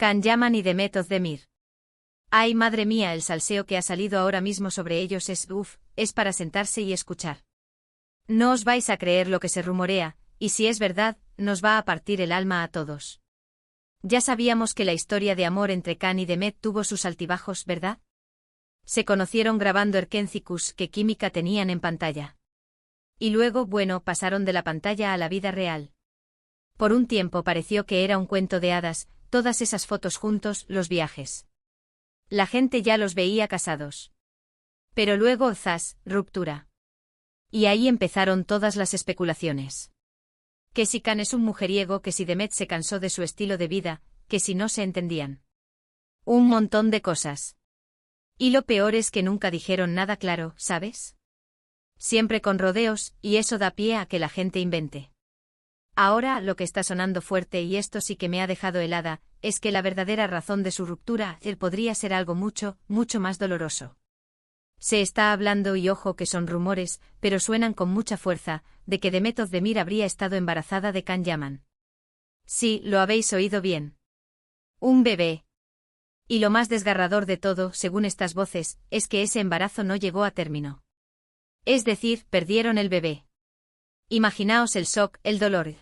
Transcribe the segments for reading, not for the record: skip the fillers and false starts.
Can Yaman y Demet Özdemir. Ay, madre mía, el salseo que ha salido ahora mismo sobre ellos es para sentarse y escuchar. No os vais a creer lo que se rumorea, y si es verdad, nos va a partir el alma a todos. Ya sabíamos que la historia de amor entre Can y Demet tuvo sus altibajos, ¿verdad? Se conocieron grabando Erkencicus, qué química tenían en pantalla. Y luego, bueno, pasaron de la pantalla a la vida real. Por un tiempo pareció que era un cuento de hadas, todas esas fotos juntos, los viajes. La gente ya los veía casados. Pero luego, zas, ruptura. Y ahí empezaron todas las especulaciones. Que si Can es un mujeriego, que si Demet se cansó de su estilo de vida, que si no se entendían. Un montón de cosas. Y lo peor es que nunca dijeron nada claro, ¿sabes? Siempre con rodeos, y eso da pie a que la gente invente. Ahora, lo que está sonando fuerte, y esto sí que me ha dejado helada, es que la verdadera razón de su ruptura, él podría ser algo mucho, mucho más doloroso. Se está hablando, y ojo que son rumores, pero suenan con mucha fuerza, de que Demet Özdemir habría estado embarazada de Can Yaman. Sí, lo habéis oído bien. Un bebé. Y lo más desgarrador de todo, según estas voces, es que ese embarazo no llegó a término. Es decir, perdieron el bebé. Imaginaos el shock, el dolor.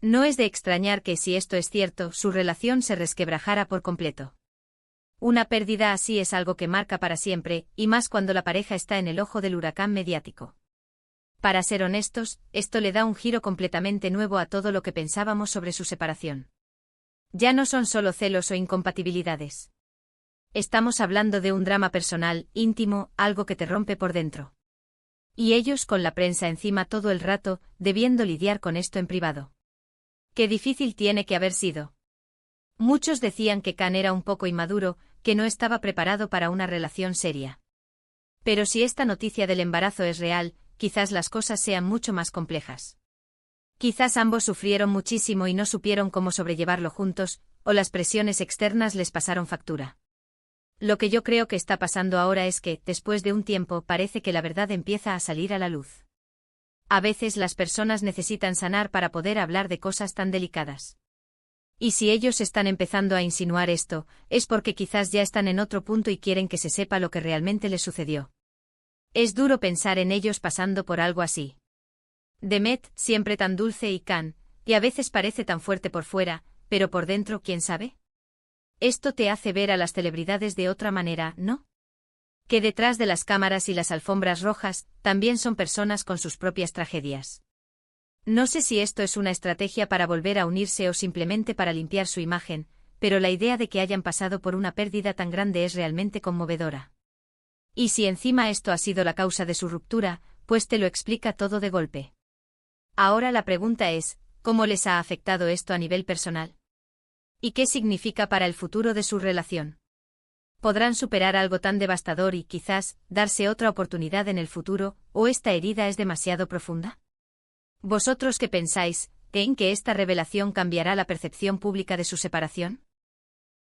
No es de extrañar que, si esto es cierto, su relación se resquebrajara por completo. Una pérdida así es algo que marca para siempre, y más cuando la pareja está en el ojo del huracán mediático. Para ser honestos, esto le da un giro completamente nuevo a todo lo que pensábamos sobre su separación. Ya no son solo celos o incompatibilidades. Estamos hablando de un drama personal, íntimo, algo que te rompe por dentro. Y ellos con la prensa encima todo el rato, debiendo lidiar con esto en privado. Qué difícil tiene que haber sido. Muchos decían que Can era un poco inmaduro, que no estaba preparado para una relación seria. Pero si esta noticia del embarazo es real, quizás las cosas sean mucho más complejas. Quizás ambos sufrieron muchísimo y no supieron cómo sobrellevarlo juntos, o las presiones externas les pasaron factura. Lo que yo creo que está pasando ahora es que, después de un tiempo, parece que la verdad empieza a salir a la luz. A veces las personas necesitan sanar para poder hablar de cosas tan delicadas. Y si ellos están empezando a insinuar esto, es porque quizás ya están en otro punto y quieren que se sepa lo que realmente les sucedió. Es duro pensar en ellos pasando por algo así. Demet, siempre tan dulce, y Can, y a veces parece tan fuerte por fuera, pero por dentro, ¿quién sabe? Esto te hace ver a las celebridades de otra manera, ¿no? Que detrás de las cámaras y las alfombras rojas, también son personas con sus propias tragedias. No sé si esto es una estrategia para volver a unirse o simplemente para limpiar su imagen, pero la idea de que hayan pasado por una pérdida tan grande es realmente conmovedora. Y si encima esto ha sido la causa de su ruptura, pues te lo explica todo de golpe. Ahora la pregunta es, ¿cómo les ha afectado esto a nivel personal? ¿Y qué significa para el futuro de su relación? ¿Podrán superar algo tan devastador y, quizás, darse otra oportunidad en el futuro, o esta herida es demasiado profunda? ¿Vosotros qué pensáis? ¿Creen que esta revelación cambiará la percepción pública de su separación?